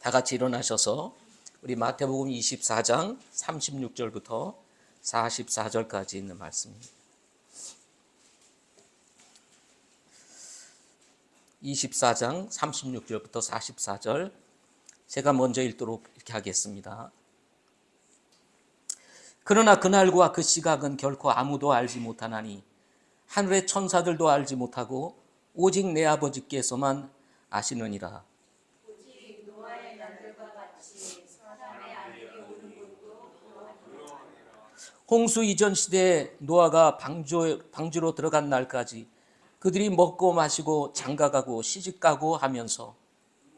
다 같이 일어나셔서 우리 마태복음 24장 36절부터 44절까지 있는 말씀입니다. 24장 36절부터 44절 제가 먼저 읽도록 이렇게 하겠습니다. 그러나 그날과 그 시각은 결코 아무도 알지 못하나니 하늘의 천사들도 알지 못하고 오직 내 아버지께서만 아시느니라. 오직 노아의 날들과 같이 사람의 아들이 오는 것도 그러하리라. 홍수 이전 시대에 노아가 방주로 들어간 날까지 그들이 먹고 마시고 장가가고 시집가고 하면서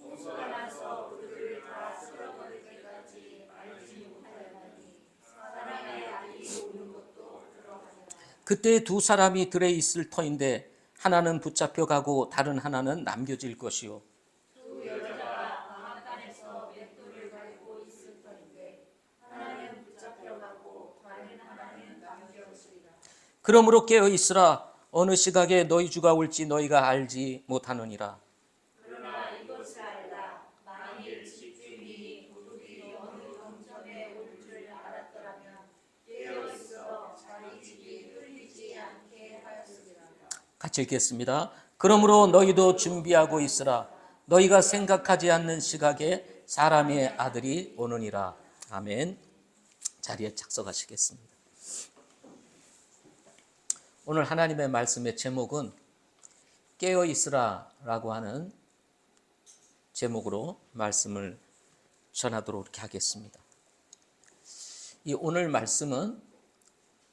홍수가 나서 그들을 다 쓸어버릴 때까지 알지 못하였나니 사람의 아들이 오는 것도 그러하리라. 그때 두 사람이 들에 있을 터인데 하나는 붙잡혀 가고 다른 하나는 남겨질 것이요. 두 여자가 방앗간에서 맷돌을 밟고 있을 터인데 하나는 붙잡혀가고 다른 하나는 남겨지리라. 그러므로 깨어 있으라. 어느 시각에 너희 주가 올지 너희가 알지 못하느니라. 그러나 이것을 알라. 만일 집주인이 도둑이 어느 정점에 올 줄 알았더라면 깨어 있어 자기 집이 흘리지 않게 하였으리라. 같이 읽겠습니다. 그러므로 너희도 준비하고 있으라. 너희가 생각하지 않는 시각에 사람의 아들이 오느니라. 아멘. 자리에 착석하시겠습니다. 오늘 하나님의 말씀의 제목은 깨어 있으라 라고 하는 제목으로 말씀을 전하도록 이렇게 하겠습니다. 이 오늘 말씀은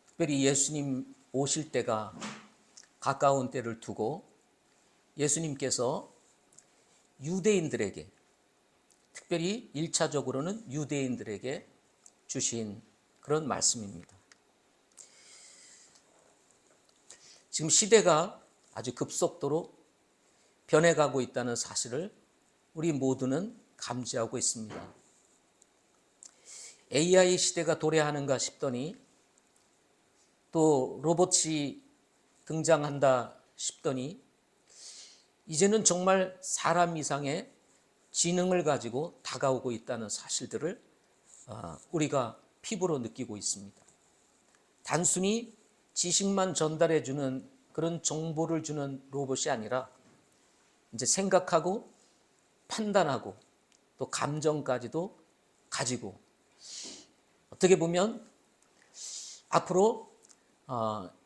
특별히 예수님 오실 때가 가까운 때를 두고 예수님께서 유대인들에게, 특별히 1차적으로는 유대인들에게 주신 그런 말씀입니다. 지금 시대가 아주 급속도로 변해가고 있다는 사실을 우리 모두는 감지하고 있습니다. AI 시대가 도래하는가 싶더니 또 로봇이 등장한다 싶더니 이제는 정말 사람 이상의 지능을 가지고 다가오고 있다는 사실들을 우리가 피부로 느끼고 있습니다. 단순히 지식만 전달해주는 그런 정보를 주는 로봇이 아니라 이제 생각하고 판단하고 또 감정까지도 가지고 어떻게 보면 앞으로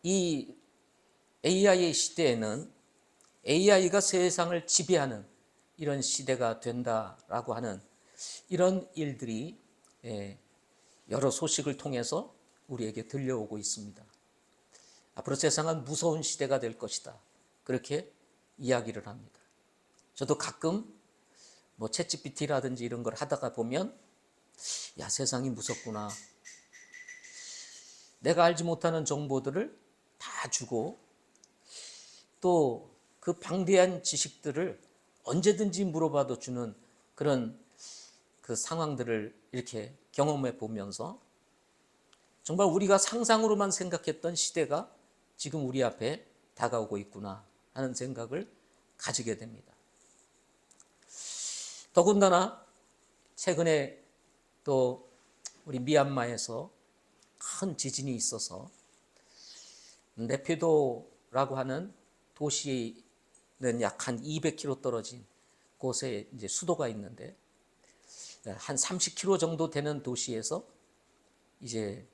이 AI 시대에는 AI가 세상을 지배하는 이런 시대가 된다라고 하는 이런 일들이 여러 소식을 통해서 우리에게 들려오고 있습니다. 앞으로 세상은 무서운 시대가 될 것이다. 그렇게 이야기를 합니다. 저도 가끔 챗GPT라든지 이런 걸 하다가 보면 야, 세상이 무섭구나. 내가 알지 못하는 정보들을 다 주고 또 그 방대한 지식들을 언제든지 물어봐도 주는 그런 그 상황들을 이렇게 경험해 보면서 정말 우리가 상상으로만 생각했던 시대가 지금 우리 앞에 다가오고 있구나 하는 생각을 가지게 됩니다. 더군다나 최근에 또 우리 미얀마에서 큰 지진이 있어서 네피도라고 하는 도시는 약 한 200km 떨어진 곳에 이제 수도가 있는데 한 30km 정도 되는 도시에서 이제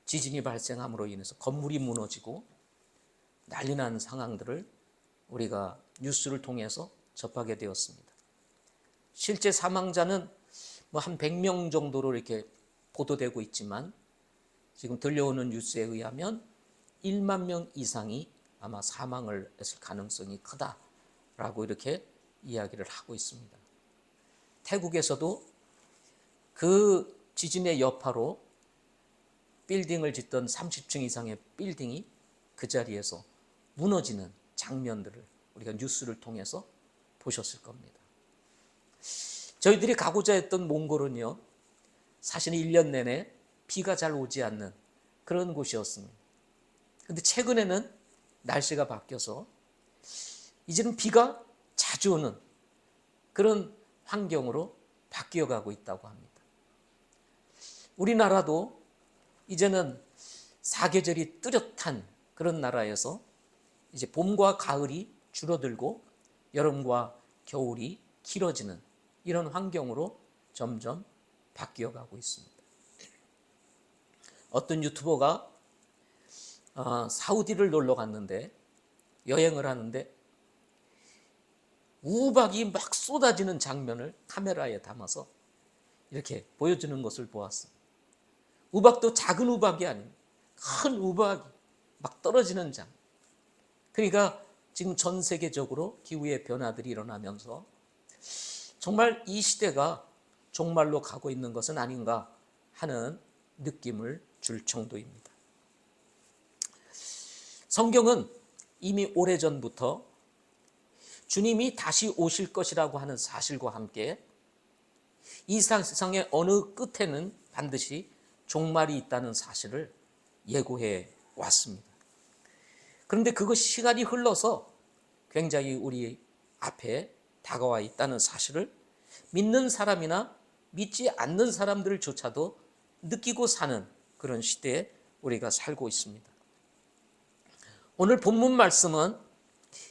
지진이 발생함으로 인해서 건물이 무너지고 난리 난 상황들을 우리가 뉴스를 통해서 접하게 되었습니다. 실제 사망자는 한 100명 정도로 이렇게 보도되고 있지만 지금 들려오는 뉴스에 의하면 1만 명 이상이 아마 사망을 했을 가능성이 크다라고 이렇게 이야기를 하고 있습니다. 태국에서도 그 지진의 여파로 빌딩을 짓던 30층 이상의 빌딩이 그 자리에서 무너지는 장면들을 우리가 뉴스를 통해서 보셨을 겁니다. 저희들이 가고자 했던 몽골은요, 사실은 1년 내내 비가 잘 오지 않는 그런 곳이었습니다. 그런데 최근에는 날씨가 바뀌어서 이제는 비가 자주 오는 그런 환경으로 바뀌어가고 있다고 합니다. 우리나라도 이제는 사계절이 뚜렷한 그런 나라에서 이제 봄과 가을이 줄어들고 여름과 겨울이 길어지는 이런 환경으로 점점 바뀌어가고 있습니다. 어떤 유튜버가 사우디를 놀러 갔는데, 여행을 하는데 우박이 막 쏟아지는 장면을 카메라에 담아서 이렇게 보여주는 것을 보았습니다. 우박도 작은 우박이 아닙니다. 큰 우박이 막 떨어지는 장면. 그러니까 지금 전 세계적으로 기후의 변화들이 일어나면서 정말 이 시대가 종말로 가고 있는 것은 아닌가 하는 느낌을 줄 정도입니다. 성경은 이미 오래전부터 주님이 다시 오실 것이라고 하는 사실과 함께 이 세상의 어느 끝에는 반드시 종말이 있다는 사실을 예고해 왔습니다. 그런데 그것이 시간이 흘러서 굉장히 우리 앞에 다가와 있다는 사실을 믿는 사람이나 믿지 않는 사람들조차도 느끼고 사는 그런 시대에 우리가 살고 있습니다. 오늘 본문 말씀은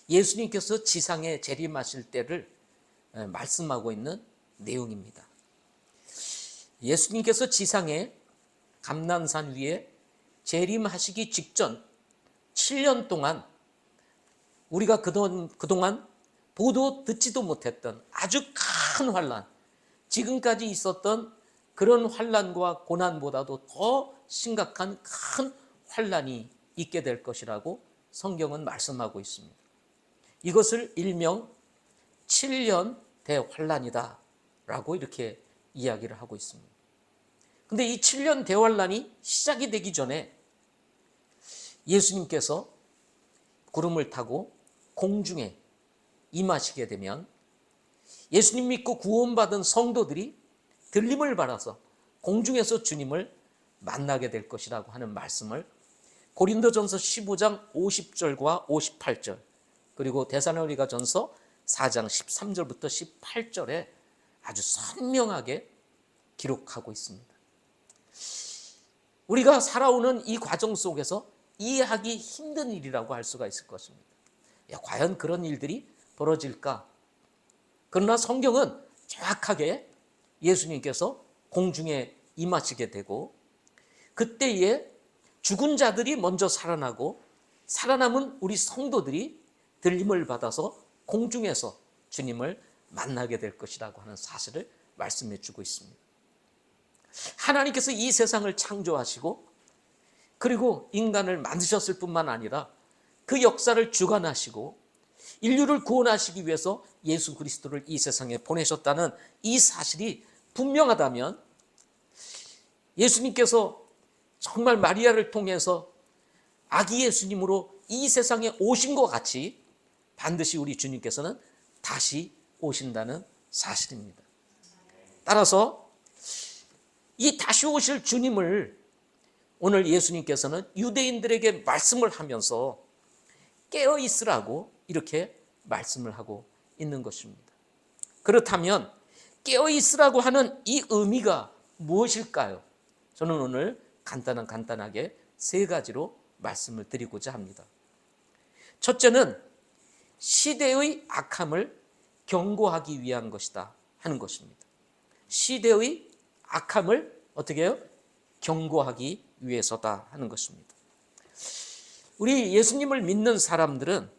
예수님께서 지상에 재림하실 때를 말씀하고 있는 내용입니다. 예수님께서 지상에 감난산 위에 재림하시기 직전 7년 동안 우리가 그동안 보도 듣지도 못했던 아주 큰 환난, 지금까지 있었던 그런 환난과 고난보다도 더 심각한 큰 환난이 있게 될 것이라고 성경은 말씀하고 있습니다. 이것을 일명 7년 대환난이다 라고 이렇게 이야기를 하고 있습니다. 근데 이 7년 대환난이 시작이 되기 전에 예수님께서 구름을 타고 공중에 임하시게 되면 예수님 믿고 구원받은 성도들이 들림을 받아서 공중에서 주님을 만나게 될 것이라고 하는 말씀을 고린도전서 15장 50절과 58절 그리고 데살로니가전서 4장 13절부터 18절에 아주 선명하게 기록하고 있습니다. 우리가 살아오는 이 과정 속에서 이해하기 힘든 일이라고 할 수가 있을 것입니다. 과연 그런 일들이 벌어질까? 그러나 성경은 정확하게 예수님께서 공중에 임하시게 되고 그때에 죽은 자들이 먼저 살아나고 살아남은 우리 성도들이 들림을 받아서 공중에서 주님을 만나게 될 것이라고 하는 사실을 말씀해 주고 있습니다. 하나님께서 이 세상을 창조하시고 그리고 인간을 만드셨을 뿐만 아니라 그 역사를 주관하시고 인류를 구원하시기 위해서 예수 그리스도를 이 세상에 보내셨다는 이 사실이 분명하다면 예수님께서 정말 마리아를 통해서 아기 예수님으로 이 세상에 오신 것 같이 반드시 우리 주님께서는 다시 오신다는 사실입니다. 따라서 이 다시 오실 주님을 오늘 예수님께서는 유대인들에게 말씀을 하면서 깨어 있으라고 이렇게 말씀을 하고 있는 것입니다. 그렇다면 깨어 있으라고 하는 이 의미가 무엇일까요? 저는 오늘 간단하게 세 가지로 말씀을 드리고자 합니다. 첫째는 시대의 악함을 경고하기 위한 것이다 하는 것입니다. 시대의 악함을 어떻게 해요? 경고하기 위해서다 하는 것입니다. 우리 예수님을 믿는 사람들은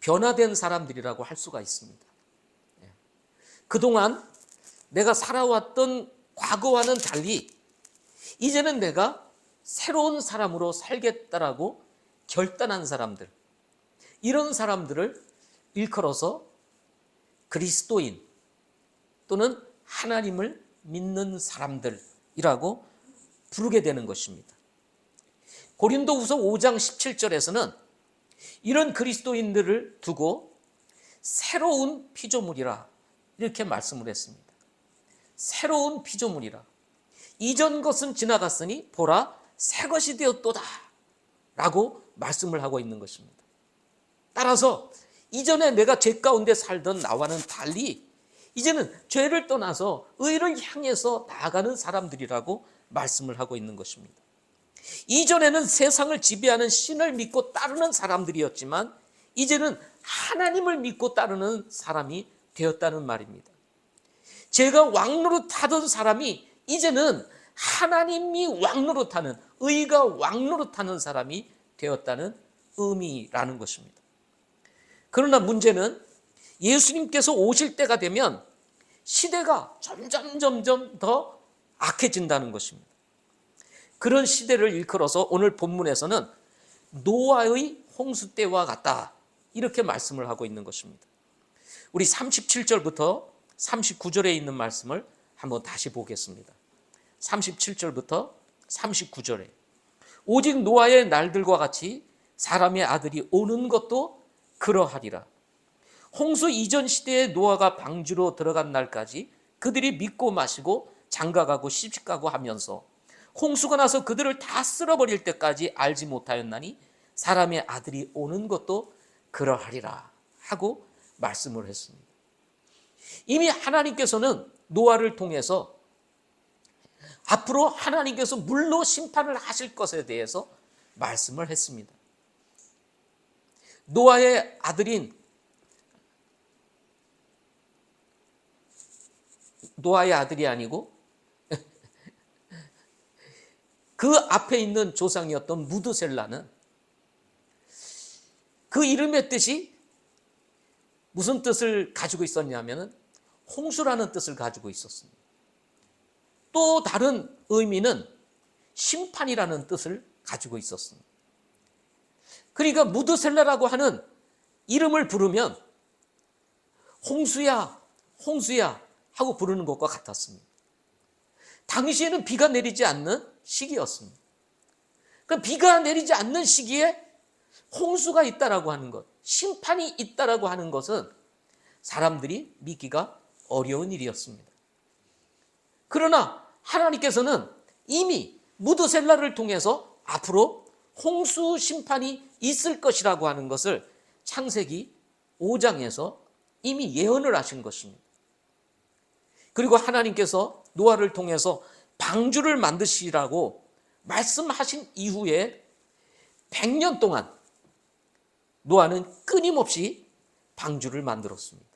변화된 사람들이라고 할 수가 있습니다. 그동안 내가 살아왔던 과거와는 달리 이제는 내가 새로운 사람으로 살겠다라고 결단한 사람들, 이런 사람들을 일컬어서 그리스도인 또는 하나님을 믿는 사람들이라고 부르게 되는 것입니다. 고린도후서 5장 17절에서는 이런 그리스도인들을 두고 새로운 피조물이라 이렇게 말씀을 했습니다. 새로운 피조물이라. 이전 것은 지나갔으니 보라 새 것이 되었도다 라고 말씀을 하고 있는 것입니다. 따라서 이전에 내가 죄 가운데 살던 나와는 달리 이제는 죄를 떠나서 의를 향해서 나아가는 사람들이라고 말씀을 하고 있는 것입니다. 이전에는 세상을 지배하는 신을 믿고 따르는 사람들이었지만 이제는 하나님을 믿고 따르는 사람이 되었다는 말입니다. 죄가 왕노릇하던 사람이 이제는 하나님이 왕노릇하는, 의가 왕노릇하는 사람이 되었다는 의미라는 것입니다. 그러나 문제는 예수님께서 오실 때가 되면 시대가 점점 더 악해진다는 것입니다. 그런 시대를 일컬어서 오늘 본문에서는 노아의 홍수 때와 같다, 이렇게 말씀을 하고 있는 것입니다. 우리 37절부터 39절에 있는 말씀을 한번 다시 보겠습니다. 37절부터 39절에 오직 노아의 날들과 같이 사람의 아들이 오는 것도 그러하리라. 홍수 이전 시대에 노아가 방주로 들어간 날까지 그들이 믿고 마시고 장가가고 시집가고 하면서 홍수가 나서 그들을 다 쓸어버릴 때까지 알지 못하였나니 사람의 아들이 오는 것도 그러하리라 하고 말씀을 했습니다. 이미 하나님께서는 노아를 통해서 앞으로 하나님께서 물로 심판을 하실 것에 대해서 말씀을 했습니다. 노아의 아들인 노아의 아들이 아니고 그 앞에 있는 조상이었던 무드셀라는 그 이름의 뜻이 무슨 뜻을 가지고 있었냐면 홍수라는 뜻을 가지고 있었습니다. 또 다른 의미는 심판이라는 뜻을 가지고 있었습니다. 그러니까 무드셀라라고 하는 이름을 부르면 홍수야, 홍수야 하고 부르는 것과 같았습니다. 당시에는 비가 내리지 않는 시기였습니다. 그러니까 비가 내리지 않는 시기에 홍수가 있다라고 하는 것, 심판이 있다라고 하는 것은 사람들이 믿기가 어려운 일이었습니다. 그러나 하나님께서는 이미 무드셀라를 통해서 앞으로 홍수 심판이 있을 것이라고 하는 것을 창세기 5장에서 이미 예언을 하신 것입니다. 그리고 하나님께서 노아를 통해서 방주를 만드시라고 말씀하신 이후에 100년 동안 노아는 끊임없이 방주를 만들었습니다.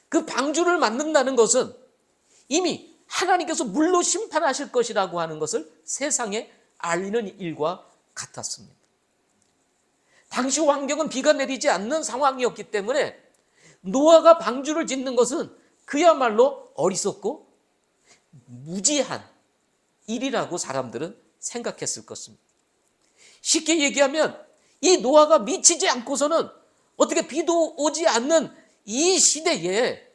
그 방주를 만든다는 것은 이미 하나님께서 물로 심판하실 것이라고 하는 것을 세상에 알리는 일과 같았습니다. 당시 환경은 비가 내리지 않는 상황이었기 때문에 노아가 방주를 짓는 것은 그야말로 어리석고 무지한 일이라고 사람들은 생각했을 것입니다. 쉽게 얘기하면 이 노아가 미치지 않고서는 어떻게 비도 오지 않는 이 시대에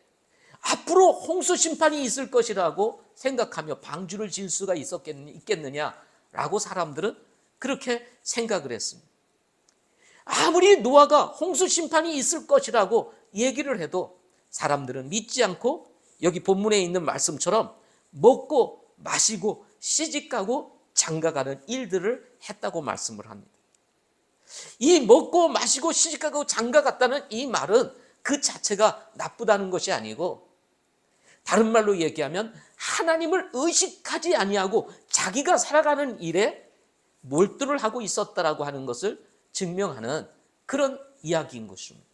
앞으로 홍수 심판이 있을 것이라고 생각하며 방주를 지을 수가 있겠느냐라고 사람들은 그렇게 생각을 했습니다. 아무리 노아가 홍수 심판이 있을 것이라고 얘기를 해도 사람들은 믿지 않고 여기 본문에 있는 말씀처럼 먹고 마시고 시집가고 장가가는 일들을 했다고 말씀을 합니다. 이 먹고 마시고 시집가고 장가갔다는 이 말은 그 자체가 나쁘다는 것이 아니고 다른 말로 얘기하면 하나님을 의식하지 아니하고 자기가 살아가는 일에 몰두를 하고 있었다라고 하는 것을 증명하는 그런 이야기인 것입니다.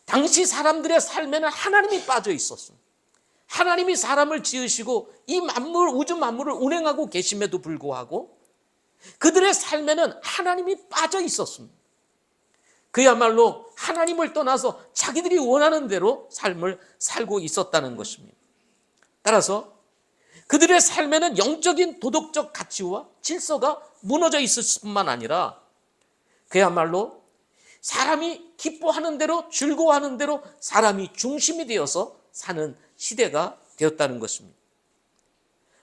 당시 사람들의 삶에는 하나님이 빠져 있었습니다. 하나님이 사람을 지으시고 이 만물, 우주 만물을 운행하고 계심에도 불구하고 그들의 삶에는 하나님이 빠져 있었습니다. 그야말로 하나님을 떠나서 자기들이 원하는 대로 삶을 살고 있었다는 것입니다. 따라서 그들의 삶에는 영적인 도덕적 가치와 질서가 무너져 있을 뿐만 아니라 그야말로 사람이 기뻐하는 대로 즐거워하는 대로 사람이 중심이 되어서 사는 시대가 되었다는 것입니다.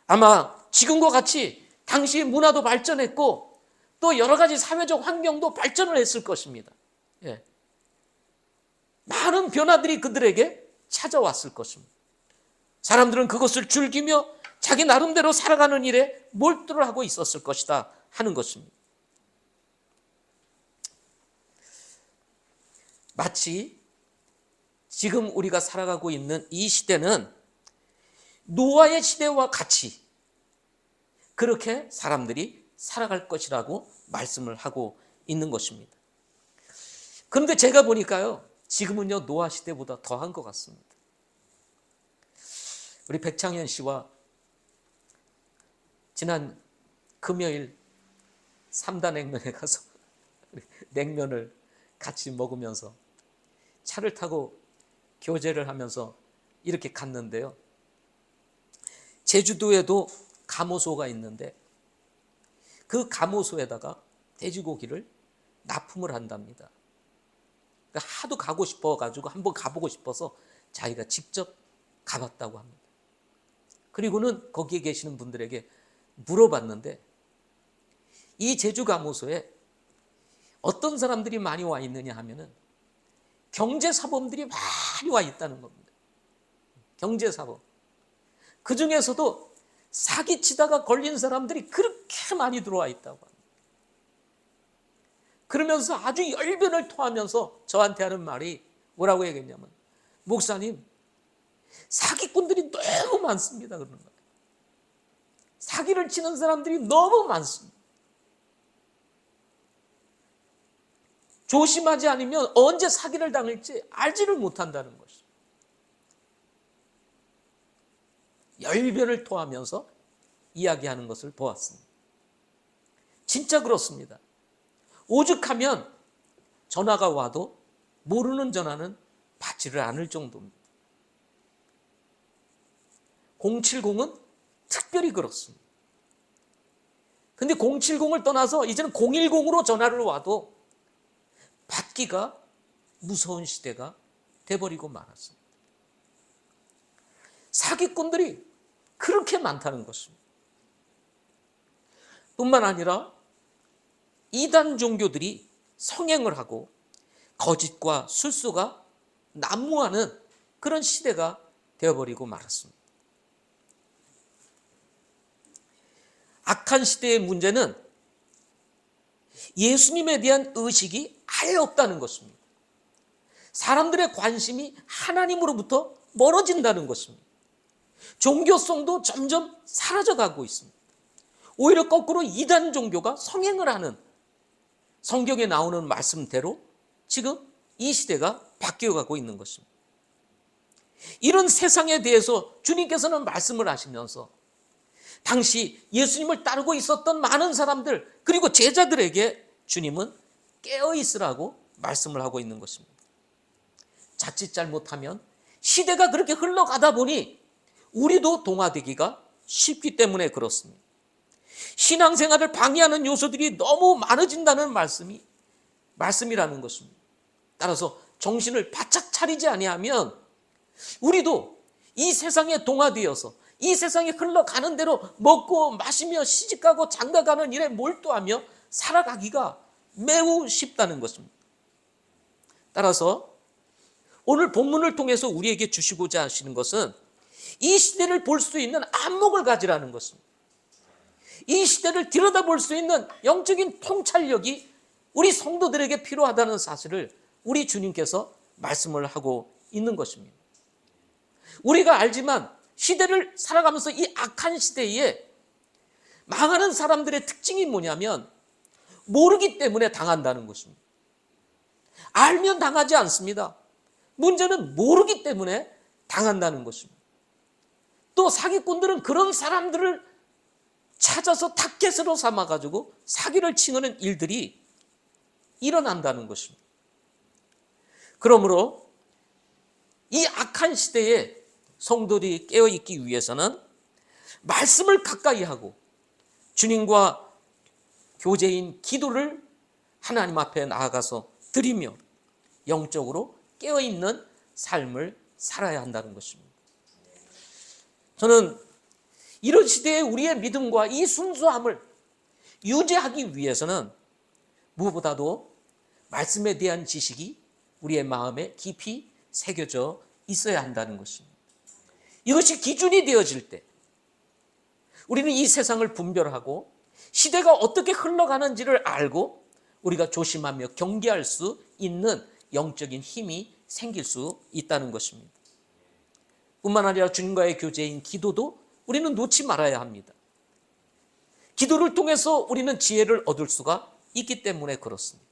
아마 지금과 같이 당시 문화도 발전했고 또 여러 가지 사회적 환경도 발전을 했을 것입니다. 예. 많은 변화들이 그들에게 찾아왔을 것입니다. 사람들은 그것을 즐기며 자기 나름대로 살아가는 일에 몰두를 하고 있었을 것이다 하는 것입니다. 마치 지금 우리가 살아가고 있는 이 시대는 노아의 시대와 같이 그렇게 사람들이 살아갈 것이라고 말씀을 하고 있는 것입니다. 그런데 제가 보니까요, 지금은요 노아 시대보다 더한 것 같습니다. 우리 백창현 씨와 지난 금요일 3단 냉면에 가서 냉면을 같이 먹으면서 차를 타고 교제를 하면서 이렇게 갔는데요, 제주도에도 가모소가 있는데 그 가모소에다가 돼지고기를 납품을 한답니다. 그러니까 하도 가고 싶어가지고 한번 가보고 싶어서 자기가 직접 가봤다고 합니다. 그리고는 거기에 계시는 분들에게 물어봤는데 이 제주 가모소에 어떤 사람들이 많이 와 있느냐 하면은 경제사범들이 많이 와 있다는 겁니다. 경제사범. 그 중에서도 사기치다가 걸린 사람들이 그렇게 많이 들어와 있다고 합니다. 그러면서 아주 열변을 토하면서 저한테 하는 말이 뭐라고 얘기했냐면, 목사님, 사기꾼들이 너무 많습니다. 그러는 거예요. 사기를 치는 사람들이 너무 많습니다. 조심하지 않으면 언제 사기를 당할지 알지를 못한다는 것이죠. 열변을 토하면서 이야기하는 것을 보았습니다. 진짜 그렇습니다. 오죽하면 전화가 와도 모르는 전화는 받지를 않을 정도입니다. 070은 특별히 그렇습니다. 근데 070을 떠나서 이제는 010으로 전화를 와도 받기가 무서운 시대가 돼버리고 말았습니다. 사기꾼들이 그렇게 많다는 것입니다. 뿐만 아니라 이단 종교들이 성행을 하고 거짓과 술수가 난무하는 그런 시대가 되어버리고 말았습니다. 악한 시대의 문제는 예수님에 대한 의식이 아예 없다는 것입니다. 사람들의 관심이 하나님으로부터 멀어진다는 것입니다. 종교성도 점점 사라져가고 있습니다. 오히려 거꾸로 이단 종교가 성행을 하는, 성경에 나오는 말씀대로 지금 이 시대가 바뀌어가고 있는 것입니다. 이런 세상에 대해서 주님께서는 말씀을 하시면서 당시 예수님을 따르고 있었던 많은 사람들, 그리고 제자들에게 주님은 깨어있으라고 말씀을 하고 있는 것입니다. 자칫 잘못하면 시대가 그렇게 흘러가다 보니 우리도 동화되기가 쉽기 때문에 그렇습니다. 신앙생활을 방해하는 요소들이 너무 많아진다는 말씀이라는 것입니다. 따라서 정신을 바짝 차리지 아니하면 우리도 이 세상에 동화되어서 이 세상에 흘러가는 대로 먹고 마시며 시집가고 장가가는 일에 몰두하며 살아가기가 매우 쉽다는 것입니다. 따라서 오늘 본문을 통해서 우리에게 주시고자 하시는 것은 이 시대를 볼 수 있는 안목을 가지라는 것입니다. 이 시대를 들여다볼 수 있는 영적인 통찰력이 우리 성도들에게 필요하다는 사실을 우리 주님께서 말씀을 하고 있는 것입니다. 우리가 알지만 시대를 살아가면서 이 악한 시대에 망하는 사람들의 특징이 뭐냐면 모르기 때문에 당한다는 것입니다. 알면 당하지 않습니다. 문제는 모르기 때문에 당한다는 것입니다. 또 사기꾼들은 그런 사람들을 찾아서 타겟으로 삼아가지고 사기를 치는 일들이 일어난다는 것입니다. 그러므로 이 악한 시대에 성도들이 깨어있기 위해서는 말씀을 가까이 하고 주님과 교제인 기도를 하나님 앞에 나아가서 드리며 영적으로 깨어있는 삶을 살아야 한다는 것입니다. 저는 이런 시대에 우리의 믿음과 이 순수함을 유지하기 위해서는 무엇보다도 말씀에 대한 지식이 우리의 마음에 깊이 새겨져 있어야 한다는 것입니다. 이것이 기준이 되어질 때 우리는 이 세상을 분별하고 시대가 어떻게 흘러가는지를 알고 우리가 조심하며 경계할 수 있는 영적인 힘이 생길 수 있다는 것입니다. 뿐만 아니라 주님과의 교제인 기도도 우리는 놓지 말아야 합니다. 기도를 통해서 우리는 지혜를 얻을 수가 있기 때문에 그렇습니다.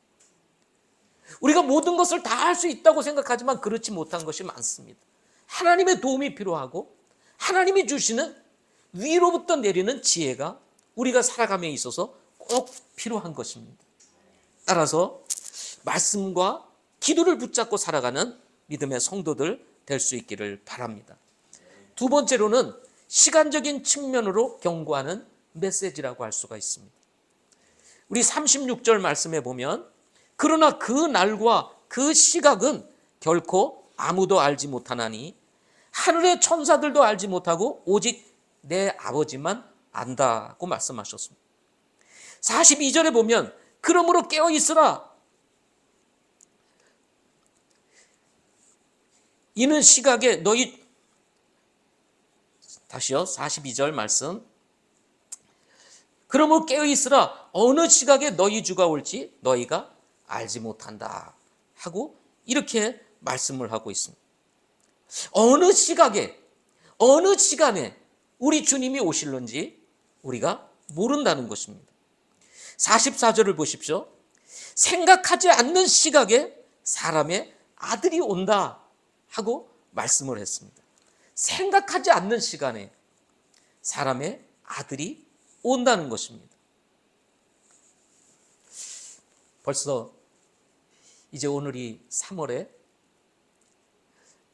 우리가 모든 것을 다 할 수 있다고 생각하지만 그렇지 못한 것이 많습니다. 하나님의 도움이 필요하고 하나님이 주시는 위로부터 내리는 지혜가 우리가 살아감에 있어서 꼭 필요한 것입니다. 따라서 말씀과 기도를 붙잡고 살아가는 믿음의 성도들 될 수 있기를 바랍니다. 두 번째로는 시간적인 측면으로 경고하는 메시지라고 할 수가 있습니다. 우리 36절 말씀에 보면 그러나 그 날과 그 시각은 결코 아무도 알지 못하나니 하늘의 천사들도 알지 못하고 오직 내 아버지만 안다고 말씀하셨습니다. 42절에 보면 그러므로 깨어 있으라 이는 시각에 너희 다시요 42절 말씀 그러므로 깨어 있으라 어느 시각에 너희 주가 올지 너희가 알지 못한다 하고 이렇게 말씀을 하고 있습니다. 어느 시각에 어느 시간에 우리 주님이 오실는지 우리가 모른다는 것입니다. 44절을 보십시오. 생각하지 않는 시각에 사람의 아들이 온다 하고 말씀을 했습니다. 생각하지 않는 시간에 사람의 아들이 온다는 것입니다. 벌써 이제 오늘이 3월의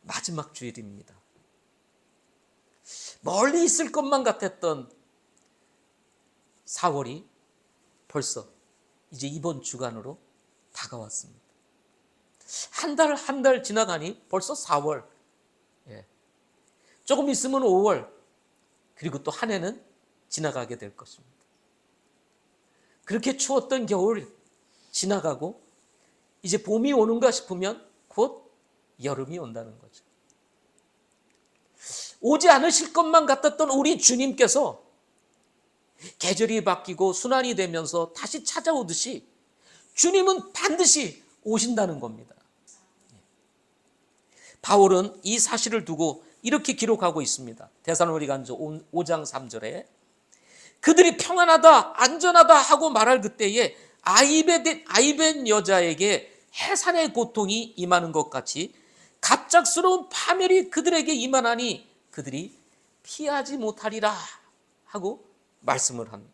마지막 주일입니다. 멀리 있을 것만 같았던 4월이 벌써 이제 이번 주간으로 다가왔습니다. 한 달 한 달 지나가니 벌써 4월, 조금 있으면 5월, 그리고 또 한 해는 지나가게 될 것입니다. 그렇게 추웠던 겨울 지나가고 이제 봄이 오는가 싶으면 곧 여름이 온다는 거죠. 오지 않으실 것만 같았던 우리 주님께서 계절이 바뀌고 순환이 되면서 다시 찾아오듯이 주님은 반드시 오신다는 겁니다. 바울은 이 사실을 두고 이렇게 기록하고 있습니다. 데살로니가서 5장 3절에 그들이 평안하다 안전하다 하고 말할 그때에 아이벤 여자에게 해산의 고통이 임하는 것 같이 갑작스러운 파멸이 그들에게 임하나니 그들이 피하지 못하리라 하고 말씀을 합니다.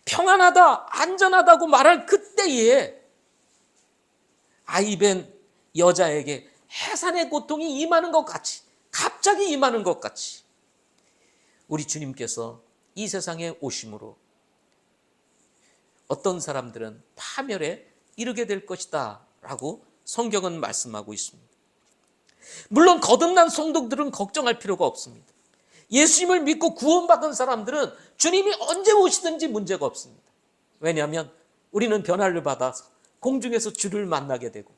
평안하다 안전하다고 말할 그때에 아이벤 여자에게 해산의 고통이 임하는 것 같이 갑자기 임하는 것 같이 우리 주님께서 이 세상에 오심으로 어떤 사람들은 파멸에 이르게 될 것이다 라고 성경은 말씀하고 있습니다. 물론 거듭난 성도들은 걱정할 필요가 없습니다. 예수님을 믿고 구원받은 사람들은 주님이 언제 오시든지 문제가 없습니다. 왜냐하면 우리는 변화를 받아서 공중에서 주를 만나게 되고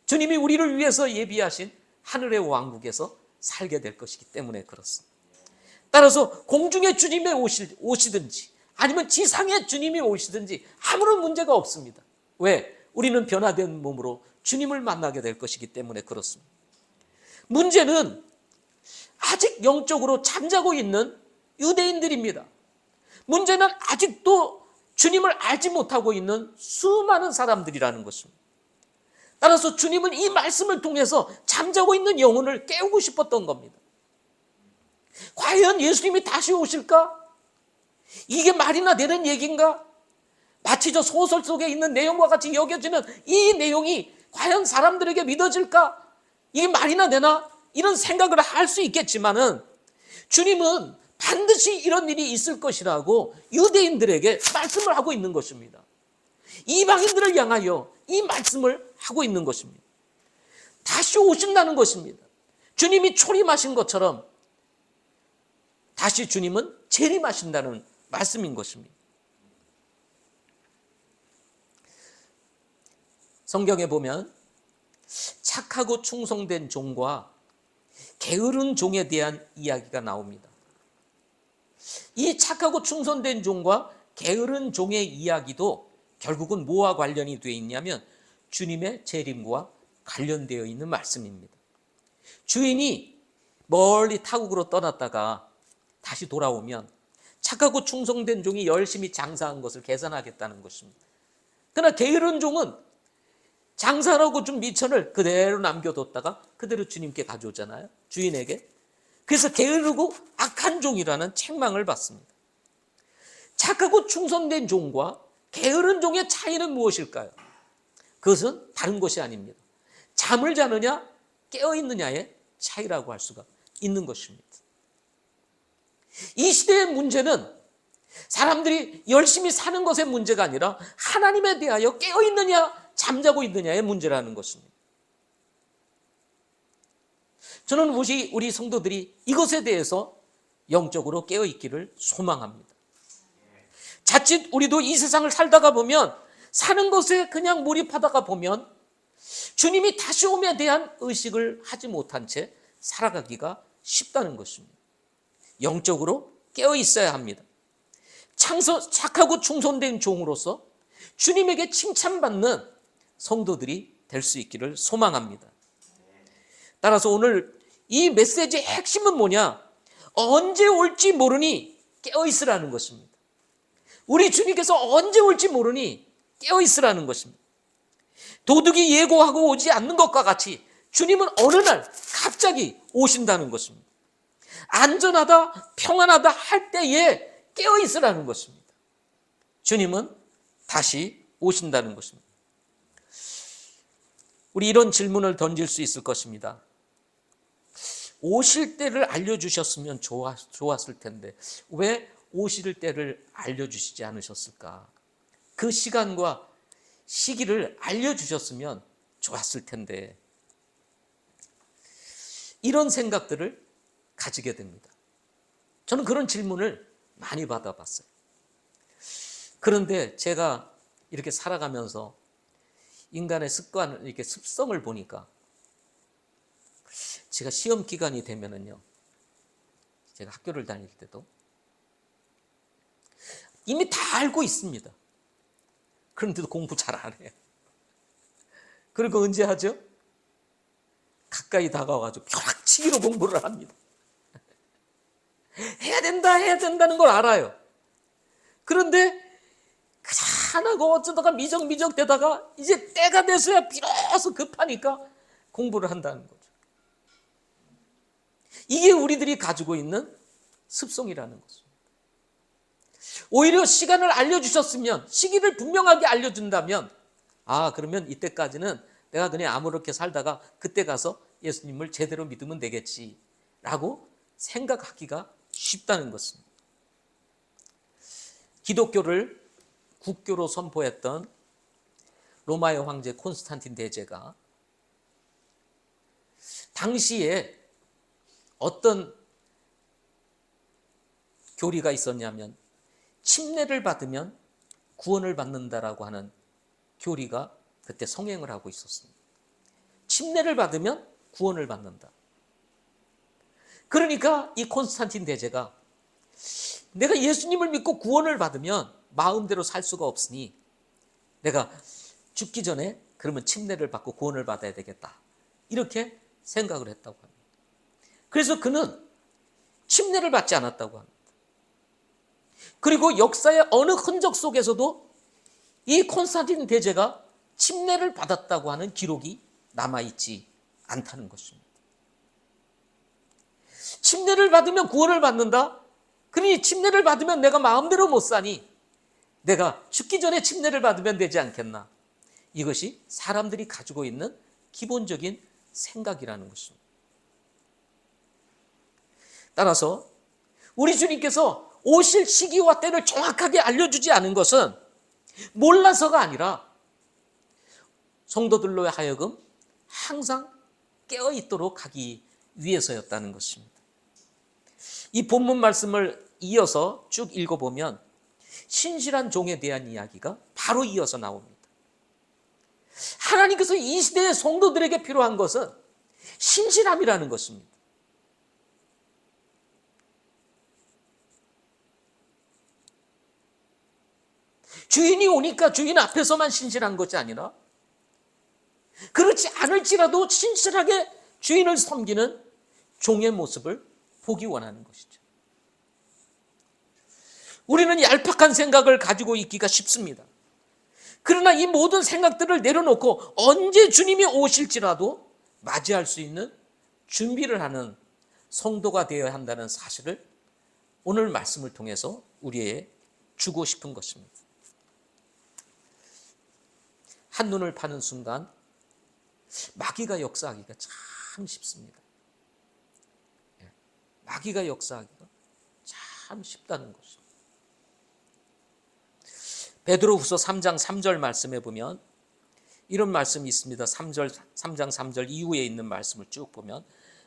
주님이 우리를 위해서 예비하신 하늘의 왕국에서 살게 될 것이기 때문에 그렇습니다. 따라서 공중에 주님이 오시든지 아니면 지상에 주님이 오시든지 아무런 문제가 없습니다. 왜? 우리는 변화된 몸으로 주님을 만나게 될 것이기 때문에 그렇습니다. 문제는 아직 영적으로 잠자고 있는 유대인들입니다. 문제는 아직도 주님을 알지 못하고 있는 수많은 사람들이라는 것입니다. 따라서 주님은 이 말씀을 통해서 잠자고 있는 영혼을 깨우고 싶었던 겁니다. 과연 예수님이 다시 오실까? 이게 말이나 되는 얘기인가? 마치 저 소설 속에 있는 내용과 같이 여겨지는 이 내용이 과연 사람들에게 믿어질까? 이게 말이나 되나? 이런 생각을 할 수 있겠지만은 주님은 반드시 이런 일이 있을 것이라고 유대인들에게 말씀을 하고 있는 것입니다. 이방인들을 향하여 이 말씀을 하고 있는 것입니다. 다시 오신다는 것입니다. 주님이 초림하신 것처럼 다시 주님은 재림하신다는 말씀인 것입니다. 성경에 보면 착하고 충성된 종과 게으른 종에 대한 이야기가 나옵니다. 이 착하고 충성된 종과 게으른 종의 이야기도 결국은 뭐와 관련이 되어 있냐면 주님의 재림과 관련되어 있는 말씀입니다. 주인이 멀리 타국으로 떠났다가 다시 돌아오면 착하고 충성된 종이 열심히 장사한 것을 계산하겠다는 것입니다. 그러나 게으른 종은 장사하고 준 미천을 그대로 남겨뒀다가 그대로 주님께 가져오잖아요. 주인에게. 그래서 게으르고 악한 종이라는 책망을 받습니다. 착하고 충성된 종과 게으른 종의 차이는 무엇일까요? 그것은 다른 것이 아닙니다. 잠을 자느냐 깨어있느냐의 차이라고 할 수가 있는 것입니다. 이 시대의 문제는 사람들이 열심히 사는 것의 문제가 아니라 하나님에 대하여 깨어있느냐 잠자고 있느냐의 문제라는 것입니다. 저는 우리 성도들이 이것에 대해서 영적으로 깨어있기를 소망합니다. 자칫 우리도 이 세상을 살다가 보면 사는 것에 그냥 몰입하다가 보면 주님이 다시 오음에 대한 의식을 하지 못한 채 살아가기가 쉽다는 것입니다. 영적으로 깨어 있어야 합니다. 착하고 충성된 종으로서 주님에게 칭찬받는 성도들이 될 수 있기를 소망합니다. 따라서 오늘 이 메시지의 핵심은 뭐냐? 언제 올지 모르니 깨어 있으라는 것입니다. 우리 주님께서 언제 올지 모르니 깨어 있으라는 것입니다. 도둑이 예고하고 오지 않는 것과 같이 주님은 어느 날 갑자기 오신다는 것입니다. 안전하다, 평안하다 할 때에 깨어 있으라는 것입니다. 주님은 다시 오신다는 것입니다. 우리 이런 질문을 던질 수 있을 것입니다. 오실 때를 알려주셨으면 좋았을 텐데 왜 오실 때를 알려주시지 않으셨을까? 그 시간과 시기를 알려주셨으면 좋았을 텐데 이런 생각들을 가지게 됩니다. 저는 그런 질문을 많이 받아봤어요. 그런데 제가 이렇게 살아가면서 인간의 습관을, 이렇게 습성을 보니까 제가 시험 기간이 되면은요, 제가 학교를 다닐 때도 이미 다 알고 있습니다. 그런데도 공부 잘 안 해요. 그리고 언제 하죠? 가까이 다가와가지고 벼락치기로 공부를 합니다. 해야 된다는 걸 알아요. 그런데 하나고 어쩌다가 미적미적 되다가 이제 때가 돼서야 비로소 급하니까 공부를 한다는 거죠. 이게 우리들이 가지고 있는 습성이라는 것입니다. 오히려 시간을 알려주셨으면, 시기를 분명하게 알려준다면, 그러면 이때까지는 내가 그냥 아무렇게 살다가 그때 가서 예수님을 제대로 믿으면 되겠지라고 생각하기가 쉽다는 것입니다. 기독교를 국교로 선포했던 로마의 황제 콘스탄틴 대제가 당시에 어떤 교리가 있었냐면 침례를 받으면 구원을 받는다라고 하는 교리가 그때 성행을 하고 있었습니다. 침례를 받으면 구원을 받는다. 그러니까 이 콘스탄틴 대제가 내가 예수님을 믿고 구원을 받으면 마음대로 살 수가 없으니 내가 죽기 전에 그러면 침례를 받고 구원을 받아야 되겠다. 이렇게 생각을 했다고 합니다. 그래서 그는 침례를 받지 않았다고 합니다. 그리고 역사의 어느 흔적 속에서도 이 콘스탄틴 대제가 침례를 받았다고 하는 기록이 남아있지 않다는 것입니다. 침례를 받으면 구원을 받는다? 그러니 침례를 받으면 내가 마음대로 못 사니 내가 죽기 전에 침례를 받으면 되지 않겠나? 이것이 사람들이 가지고 있는 기본적인 생각이라는 것입니다. 따라서 우리 주님께서 오실 시기와 때를 정확하게 알려주지 않은 것은 몰라서가 아니라 성도들로 하여금 항상 깨어있도록 하기 위해서였다는 것입니다. 이 본문 말씀을 이어서 쭉 읽어보면 신실한 종에 대한 이야기가 바로 이어서 나옵니다. 하나님께서 이 시대의 성도들에게 필요한 것은 신실함이라는 것입니다. 주인이 오니까 주인 앞에서만 신실한 것이 아니라 그를 그렇지 않을지라도 신실하게 주인을 섬기는 종의 모습을 보기 원하는 것이죠. 우리는 얄팍한 생각을 가지고 있기가 쉽습니다. 그러나 이 모든 생각들을 내려놓고 언제 주님이 오실지라도 맞이할 수 있는 준비를 하는 성도가 되어야 한다는 사실을 오늘 말씀을 통해서 우리에게 주고 싶은 것입니다. 한눈을 파는 순간 마귀가 역사하기가 참 쉽습니다. 마귀가 역사하기가 참 쉽다는 것이죠. 베드로후서 3장 3절 말씀에 보면 이런 말씀이 있습니다. 3장 3절 이후에 있는 말씀을 쭉 보면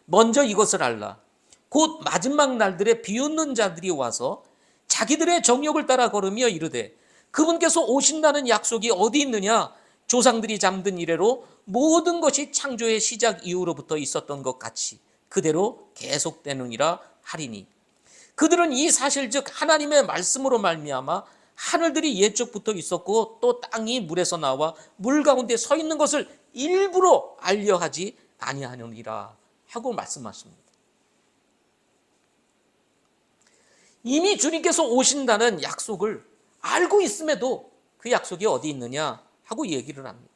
먼저 이것을 알라. 곧 마지막 날들에 비웃는 자들이 와서 자기들의 정욕을 따라 걸으며 이르되 그분께서 오신다는 약속이 어디 있느냐? 조상들이 잠든 이래로 모든 것이 창조의 시작 이후로부터 있었던 것 같이 그대로 계속되느니라 하리니 그들은 이 사실 즉 하나님의 말씀으로 말미암아 하늘들이 옛적부터 있었고 또 땅이 물에서 나와 물 가운데 서 있는 것을 일부러 알려 하지 아니하느니라 하고 말씀하십니다. 이미 주님께서 오신다는 약속을 알고 있음에도 그 약속이 어디 있느냐 하고 얘기를 합니다.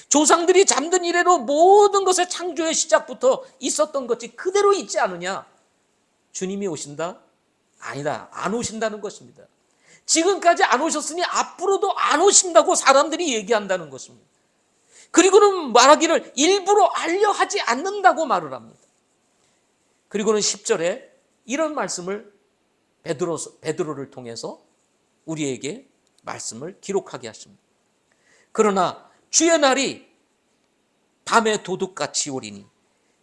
조상들이 잠든 이래로 모든 것의 창조의 시작부터 있었던 것이 그대로 있지 않느냐? 주님이 오신다? 아니다. 안 오신다는 것입니다. 지금까지 안 오셨으니 앞으로도 안 오신다고 사람들이 얘기한다는 것입니다. 그리고는 말하기를 일부러 알려 하지 않는다고 말을 합니다. 그리고는 10절에 이런 말씀을 베드로를 통해서 우리에게 말씀을 기록하게 하십니다. 그러나 주의 날이 밤에 도둑같이 오리니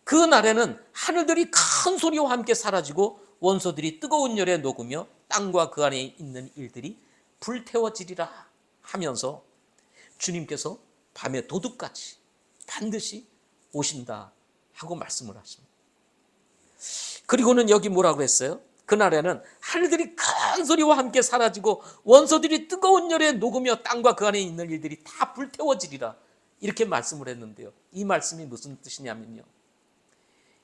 그 날에는 하늘들이 큰 소리와 함께 사라지고 원소들이 뜨거운 열에 녹으며 땅과 그 안에 있는 일들이 불태워지리라 하면서 주님께서 밤에 도둑같이 반드시 오신다 하고 말씀을 하십니다. 그리고는 여기 뭐라고 했어요? 그날에는 하늘들이 큰 소리와 함께 사라지고 원소들이 뜨거운 열에 녹으며 땅과 그 안에 있는 일들이 다 불태워지리라 이렇게 말씀을 했는데요. 이 말씀이 무슨 뜻이냐면요.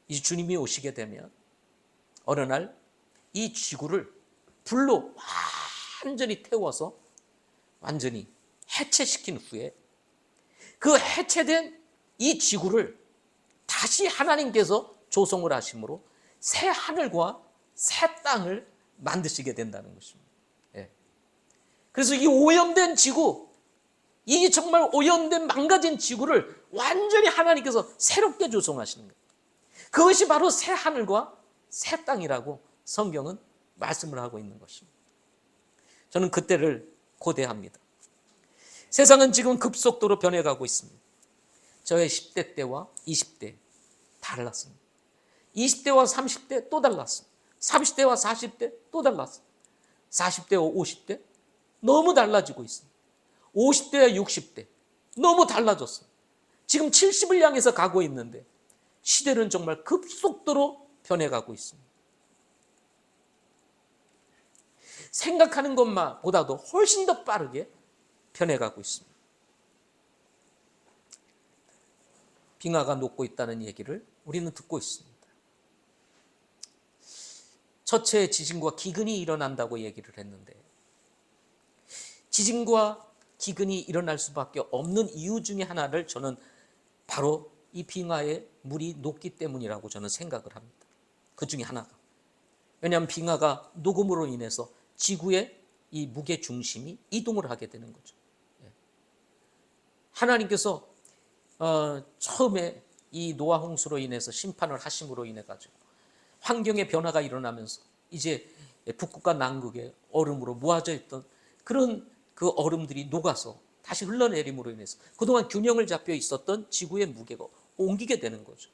이 주님이 오시게 되면 어느 날 이 지구를 불로 완전히 태워서 완전히 해체시킨 후에 그 해체된 이 지구를 다시 하나님께서 조성을 하심으로 새 하늘과 새 땅을 만드시게 된다는 것입니다. 예. 그래서 이 오염된 지구, 이 정말 오염된 망가진 지구를 완전히 하나님께서 새롭게 조성하시는 거예요. 그것이 바로 새 하늘과 새 땅이라고 성경은 말씀을 하고 있는 것입니다. 저는 그때를 고대합니다. 세상은 지금 급속도로 변해가고 있습니다. 저의 10대 때와 20대 달랐습니다. 20대와 30대 또 달랐습니다. 30대와 40대 또 달랐습니다. 40대와 50대 너무 달라지고 있습니다. 50대와 60대 너무 달라졌어요. 지금 70을 향해서 가고 있는데 시대는 정말 급속도로 변해가고 있습니다. 생각하는 것보다도 훨씬 더 빠르게 변해가고 있습니다. 빙하가 녹고 있다는 얘기를 우리는 듣고 있습니다. 첫째 지진과 기근이 일어난다고 얘기를 했는데 지진과 기근이 일어날 수밖에 없는 이유 중에 하나를 저는 바로 이 빙하에 물이 녹기 때문이라고 저는 생각을 합니다. 그 중에 하나가. 왜냐하면 빙하가 녹음으로 인해서 지구의 이 무게 중심이 이동을 하게 되는 거죠. 하나님께서 처음에 이 노아 홍수로 인해서 심판을 하심으로 인해 가지고 환경의 변화가 일어나면서 이제 북극과 남극의 얼음으로 모아져 있던 그런 그 얼음들이 녹아서 다시 흘러내림으로 인해서 그동안 균형을 잡혀 있었던 지구의 무게가 옮기게 되는 거죠.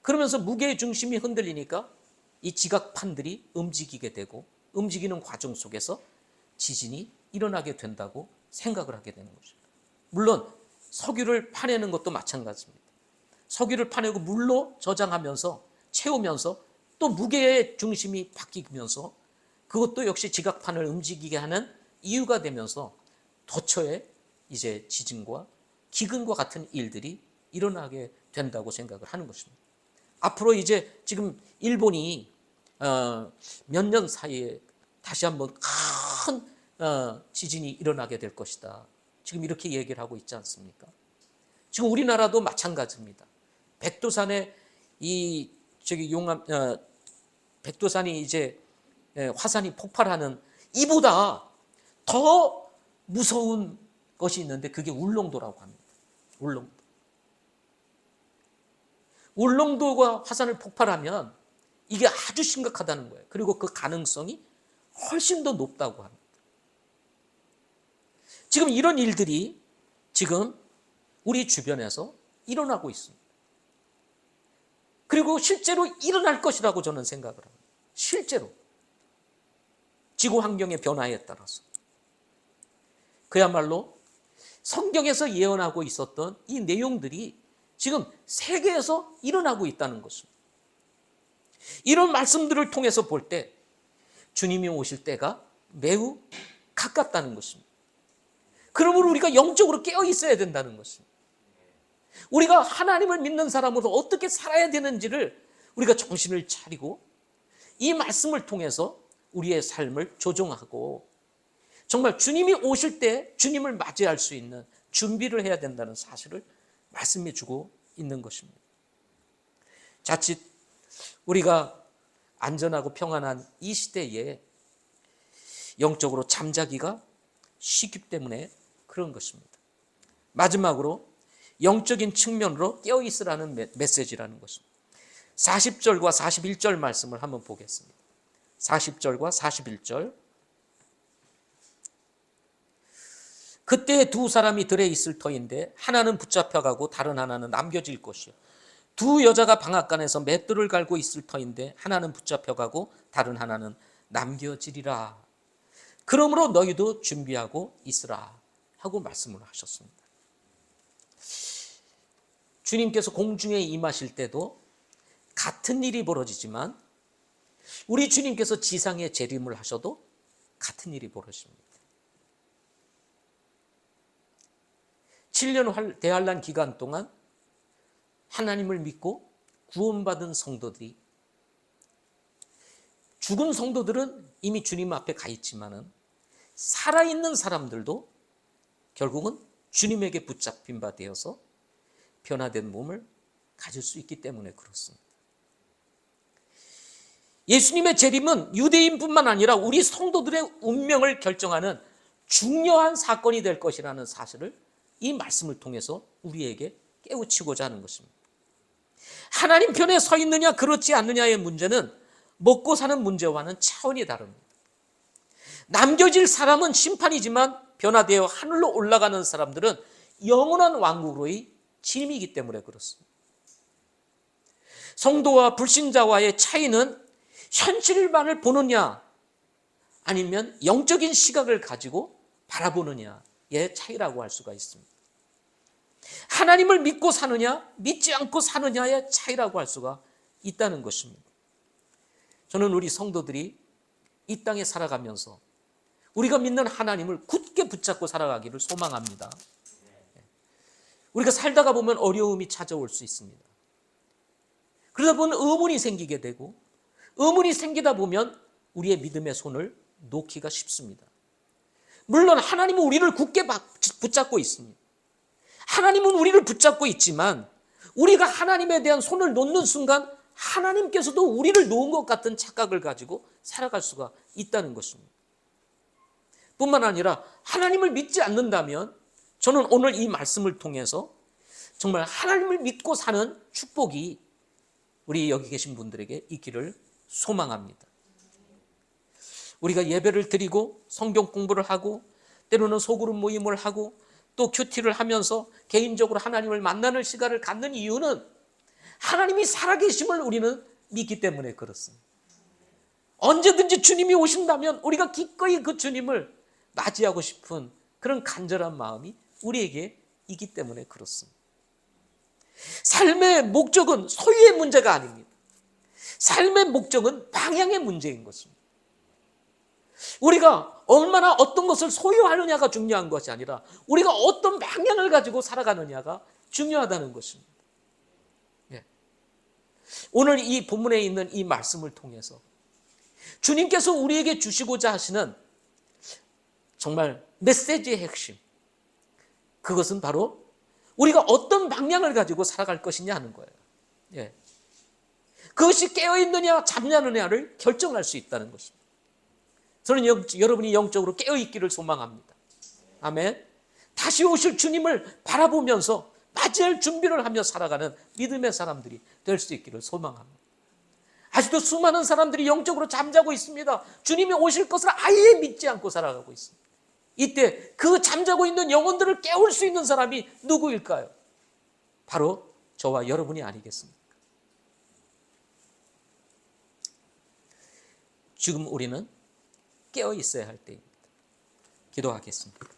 그러면서 무게의 중심이 흔들리니까 이 지각판들이 움직이게 되고 움직이는 과정 속에서 지진이 일어나게 된다고 생각을 하게 되는 거죠. 물론 석유를 파내는 것도 마찬가지입니다. 석유를 파내고 물로 저장하면서 채우면서 또 무게의 중심이 바뀌면서 그것도 역시 지각판을 움직이게 하는 이유가 되면서 도처에 이제 지진과 기근과 같은 일들이 일어나게 된다고 생각을 하는 것입니다. 앞으로 이제 지금 일본이 몇 년 사이에 다시 한번 큰 지진이 일어나게 될 것이다. 지금 이렇게 얘기를 하고 있지 않습니까? 지금 우리나라도 마찬가지입니다. 백두산에 백두산이 이제 화산이 폭발하는 이보다 더 무서운 것이 있는데 그게 울릉도라고 합니다. 울릉도가 화산을 폭발하면 이게 아주 심각하다는 거예요. 그리고 그 가능성이 훨씬 더 높다고 합니다. 지금 이런 일들이 지금 우리 주변에서 일어나고 있습니다. 그리고 실제로 일어날 것이라고 저는 생각을 합니다. 실제로 지구 환경의 변화에 따라서 그야말로 성경에서 예언하고 있었던 이 내용들이 지금 세계에서 일어나고 있다는 것입니다. 이런 말씀들을 통해서 볼 때 주님이 오실 때가 매우 가깝다는 것입니다. 그러므로 우리가 영적으로 깨어 있어야 된다는 것입니다. 우리가 하나님을 믿는 사람으로 어떻게 살아야 되는지를 우리가 정신을 차리고 이 말씀을 통해서 우리의 삶을 조정하고 정말 주님이 오실 때 주님을 맞이할 수 있는 준비를 해야 된다는 사실을 말씀해 주고 있는 것입니다. 자칫 우리가 안전하고 평안한 이 시대에 영적으로 잠자기가 쉽기 때문에 그런 것입니다. 마지막으로 영적인 측면으로 깨어 있으라는 메시지라는 것입니다. 40절과 41절 말씀을 한번 보겠습니다. 40절과 41절. 그때 두 사람이 들에 있을 터인데 하나는 붙잡혀가고 다른 하나는 남겨질 것이요. 두 여자가 방앗간에서 맷돌을 갈고 있을 터인데 하나는 붙잡혀가고 다른 하나는 남겨지리라. 그러므로 너희도 준비하고 있으라 하고 말씀을 하셨습니다. 주님께서 공중에 임하실 때도 같은 일이 벌어지지만 우리 주님께서 지상에 재림을 하셔도 같은 일이 벌어집니다. 7년 대환란 기간 동안 하나님을 믿고 구원받은 성도들이, 죽은 성도들은 이미 주님 앞에 가 있지만은 살아있는 사람들도 결국은 주님에게 붙잡힌 바 되어서 변화된 몸을 가질 수 있기 때문에 그렇습니다. 예수님의 재림은 유대인뿐만 아니라 우리 성도들의 운명을 결정하는 중요한 사건이 될 것이라는 사실을 이 말씀을 통해서 우리에게 깨우치고자 하는 것입니다. 하나님 편에 서 있느냐 그렇지 않느냐의 문제는 먹고 사는 문제와는 차원이 다릅니다. 남겨질 사람은 심판이지만 변화되어 하늘로 올라가는 사람들은 영원한 왕국으로의 짐이기 때문에 그렇습니다. 성도와 불신자와의 차이는 현실만을 보느냐 아니면 영적인 시각을 가지고 바라보느냐의 차이라고 할 수가 있습니다. 하나님을 믿고 사느냐 믿지 않고 사느냐의 차이라고 할 수가 있다는 것입니다. 저는 우리 성도들이 이 땅에 살아가면서 우리가 믿는 하나님을 굳게 붙잡고 살아가기를 소망합니다. 우리가 살다가 보면 어려움이 찾아올 수 있습니다. 그러다 보면 의문이 생기게 되고 의문이 생기다 보면 우리의 믿음의 손을 놓기가 쉽습니다. 물론 하나님은 우리를 굳게 붙잡고 있습니다. 하나님은 우리를 붙잡고 있지만 우리가 하나님에 대한 손을 놓는 순간 하나님께서도 우리를 놓은 것 같은 착각을 가지고 살아갈 수가 있다는 것입니다. 뿐만 아니라 하나님을 믿지 않는다면 저는 오늘 이 말씀을 통해서 정말 하나님을 믿고 사는 축복이 우리 여기 계신 분들에게 있기를 소망합니다. 우리가 예배를 드리고 성경 공부를 하고 때로는 소그룹 모임을 하고 또 큐티를 하면서 개인적으로 하나님을 만나는 시간을 갖는 이유는 하나님이 살아계심을 우리는 믿기 때문에 그렇습니다. 언제든지 주님이 오신다면 우리가 기꺼이 그 주님을 맞이하고 싶은 그런 간절한 마음이 우리에게 있기 때문에 그렇습니다. 삶의 목적은 소유의 문제가 아닙니다. 삶의 목적은 방향의 문제인 것입니다. 우리가 얼마나 어떤 것을 소유하느냐가 중요한 것이 아니라 우리가 어떤 방향을 가지고 살아가느냐가 중요하다는 것입니다. 예. 오늘 이 본문에 있는 이 말씀을 통해서 주님께서 우리에게 주시고자 하시는 정말 메시지의 핵심, 그것은 바로 우리가 어떤 방향을 가지고 살아갈 것이냐 하는 거예요. 예. 그것이 깨어있느냐 잠자느냐를 결정할 수 있다는 것입니다. 저는 여러분이 영적으로 깨어있기를 소망합니다. 아멘. 다시 오실 주님을 바라보면서 맞이할 준비를 하며 살아가는 믿음의 사람들이 될 수 있기를 소망합니다. 아직도 수많은 사람들이 영적으로 잠자고 있습니다. 주님이 오실 것을 아예 믿지 않고 살아가고 있습니다. 이때 그 잠자고 있는 영혼들을 깨울 수 있는 사람이 누구일까요? 바로 저와 여러분이 아니겠습니까? 지금 우리는 깨어 있어야 할 때입니다. 기도하겠습니다.